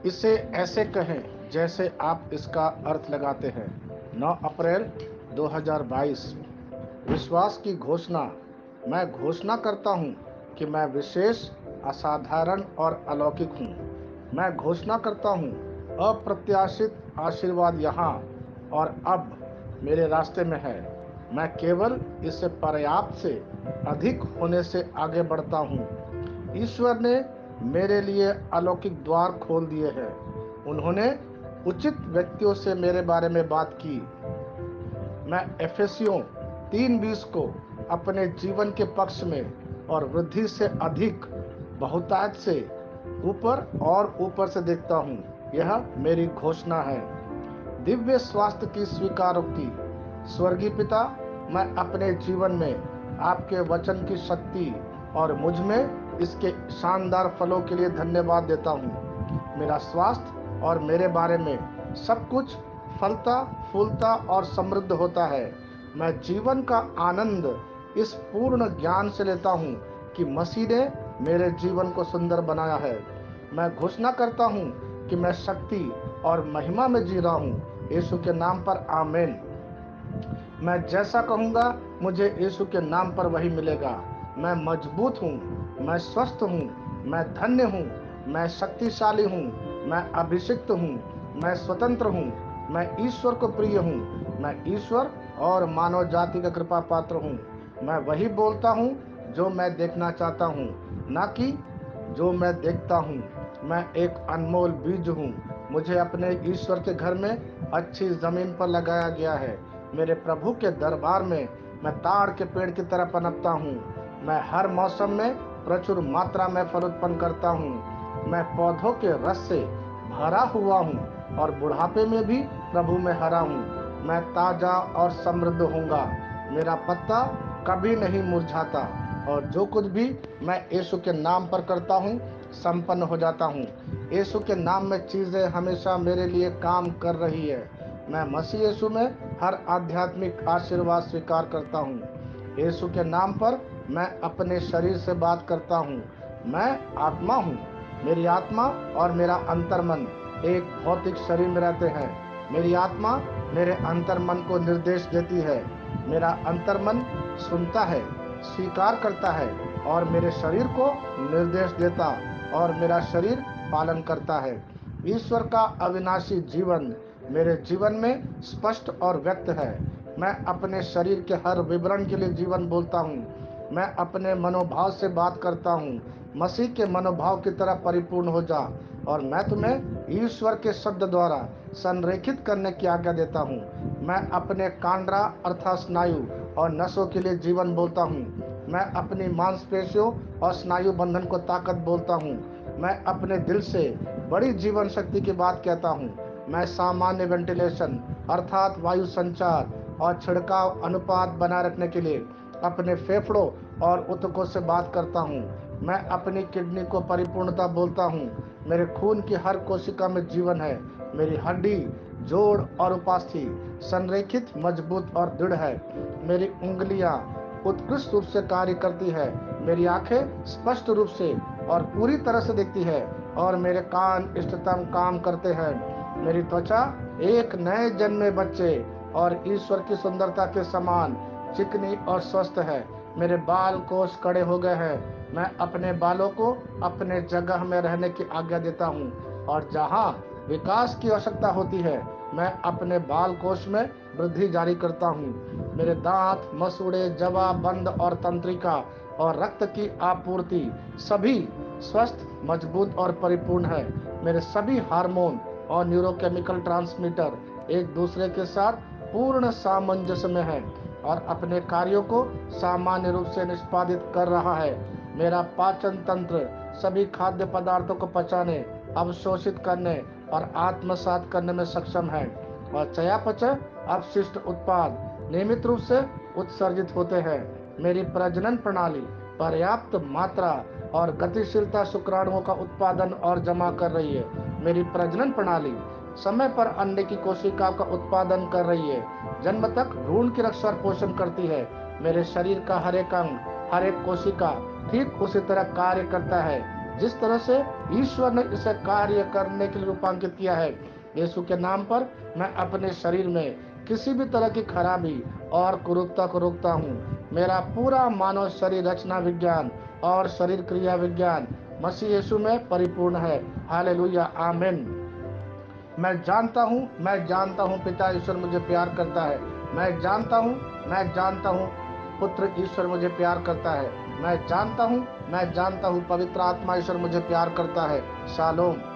इसे ऐसे कहें जैसे आप इसका अर्थ लगाते हैं। 9 अप्रैल 2022। विश्वास की घोषणा। मैं घोषणा करता हूँ कि मैं विशेष, असाधारण और अलौकिक हूँ। मैं घोषणा करता हूँ अप्रत्याशित आशीर्वाद यहाँ और अब मेरे रास्ते में है। मैं केवल इससे पर्याप्त से अधिक होने से आगे बढ़ता हूँ। ईश्वर ने मेरे लिए अलौकिक द्वार खोल दिए हैं। उन्होंने उचित व्यक्तियों से मेरे बारे में बात की। मैं एफेसियों 3:20 को अपने जीवन के पक्ष में और वृद्धि से अधिक, बहुतायत से ऊपर और ऊपर से देखता हूँ। यह मेरी घोषणा है। दिव्य स्वास्थ्य की स्वीकारोक्ति। स्वर्गीय पिता, मैं अपने जीवन में आपके वचन की शक्ति और मुझ में इसके शानदार फलों के लिए धन्यवाद देता हूँ। मेरा स्वास्थ्य और मेरे बारे में सब कुछ फलता फूलता और समृद्ध होता है। मैं जीवन का आनंद इस पूर्ण ज्ञान से लेता हूँ कि मसीह ने मेरे जीवन को सुंदर बनाया है। मैं घोषणा करता हूँ कि मैं शक्ति और महिमा में जी रहा हूँ। यीशु के नाम पर आमीन। मैं जैसा कहूँगा मुझे यीशु के नाम पर वही मिलेगा। मैं मजबूत हूँ, मैं स्वस्थ हूँ, मैं धन्य हूँ, मैं शक्तिशाली हूँ, मैं अभिषिक्त हूँ, मैं स्वतंत्र हूँ, मैं ईश्वर को प्रिय हूँ, मैं ईश्वर और मानव जाति का कृपा पात्र हूँ। मैं वही बोलता हूँ जो मैं देखना चाहता हूँ, ना कि जो मैं देखता हूँ। मैं एक अनमोल बीज हूँ। मुझे अपने ईश्वर के घर में अच्छी जमीन पर लगाया गया है। मेरे प्रभु के दरबार में मैं ताड़ के पेड़ की तरह पनपता हूँ। मैं हर मौसम में प्रचुर मात्रा में फल उत्पन्न करता हूँ। मैं पौधों के रस से भरा हुआ हूँ और बुढ़ापे में भी प्रभु में हरा हूँ। मैं ताजा और समृद्ध होऊंगा। मेरा पत्ता कभी नहीं मुरझाता और जो कुछ भी मैं यीशु के नाम पर करता हूँ संपन्न हो जाता हूँ। यीशु के नाम में चीजें हमेशा मेरे लिए काम कर रही है। मैं मसीह यीशु में हर आध्यात्मिक आशीर्वाद स्वीकार करता हूँ। यीशु के नाम पर मैं अपने शरीर से बात करता हूँ। मैं आत्मा हूँ। मेरी आत्मा और मेरा अंतर्मन एक भौतिक शरीर में रहते हैं। मेरी आत्मा मेरे अंतर्मन को निर्देश देती है। मेरा अंतर्मन सुनता है, स्वीकार करता है और मेरे शरीर को निर्देश देता और मेरा शरीर पालन करता है। ईश्वर का अविनाशी जीवन मेरे जीवन में स्पष्ट और व्यक्त है। मैं अपने शरीर के हर विवरण के लिए जीवन बोलता हूँ। मैं अपने मनोभाव से बात करता हूँ। मसीह के मनोभाव की तरह परिपूर्ण हो जा और मैं तुम्हें ईश्वर के शब्द द्वारा संरेखित करने की आज्ञा देता हूँ। मैं अपने कांड्रा अर्थात स्नायु और नसों के लिए जीवन बोलता हूँ। मैं अपनी मांसपेशियों और स्नायु बंधन को ताकत बोलता हूँ। मैं अपने दिल से बड़ी जीवन शक्ति की बात कहता हूँ। मैं सामान्य वेंटिलेशन अर्थात वायु संचार और छिड़काव अनुपात बनाए रखने के लिए अपने फेफड़ों और ऊतकों से बात करता हूँ। मैं अपनी किडनी को परिपूर्णता बोलता हूँ। मेरे खून की हर कोशिका में जीवन है। मेरी हड्डी, जोड़ और उपास्थि संरेखित, मजबूत और दृढ़ है। मेरी उंगलियां उत्कृष्ट रूप से कार्य करती है। मेरी आंखें स्पष्ट रूप से और पूरी तरह से दिखती है और मेरे कान इष्टतम काम करते हैं। मेरी त्वचा एक नए जन्मे बच्चे और ईश्वर की सुंदरता के समान चिकनी और स्वस्थ है। मेरे बाल कोष कड़े हो गए हैं। मैं अपने बालों को अपने जगह में रहने की आज्ञा देता हूँ और जहाँ विकास की आवश्यकता होती है मैं अपने बाल कोष में वृद्धि जारी करता हूँ। मेरे दांत, मसूड़े, जवा, बंद और तंत्रिका और रक्त की आपूर्ति सभी स्वस्थ, मजबूत और परिपूर्ण है। मेरे सभी हार्मोन और न्यूरोकेमिकल ट्रांसमीटर एक दूसरे के साथ पूर्ण सामंजस्य में है और अपने कार्यों को सामान्य रूप से निष्पादित कर रहा है। मेरा पाचन तंत्र सभी खाद्य पदार्थों को पचाने, अवशोषित करने और आत्मसात करने में सक्षम है और चयापचय अपशिष्ट उत्पाद नियमित रूप से उत्सर्जित होते हैं। मेरी प्रजनन प्रणाली पर्याप्त मात्रा और गतिशीलता शुक्राणुओं का उत्पादन और जमा कर रही है। मेरी प्रजनन प्रणाली समय पर अंडे की कोशिकाओं का उत्पादन कर रही है। जन्म तक भ्रूण की रक्षा और पोषण करती है। मेरे शरीर का हर एक अंग, हर एक कोशिका ठीक उसी तरह कार्य करता है जिस तरह से ईश्वर ने इसे कार्य करने के लिए रूपांकित किया है। यीशु के नाम पर मैं अपने शरीर में किसी भी तरह की खराबी और कुरूपता को रोकता हूँ। मेरा पूरा मानव शरीर रचना विज्ञान और शरीर क्रिया विज्ञान मसीह यीशु में परिपूर्ण है। हालेलुया, आमीन। मैं जानता हूँ पिता ईश्वर मुझे प्यार करता है। मैं जानता हूँ पुत्र ईश्वर मुझे प्यार करता है। मैं जानता हूँ पवित्र आत्मा ईश्वर मुझे प्यार करता है। शालोम।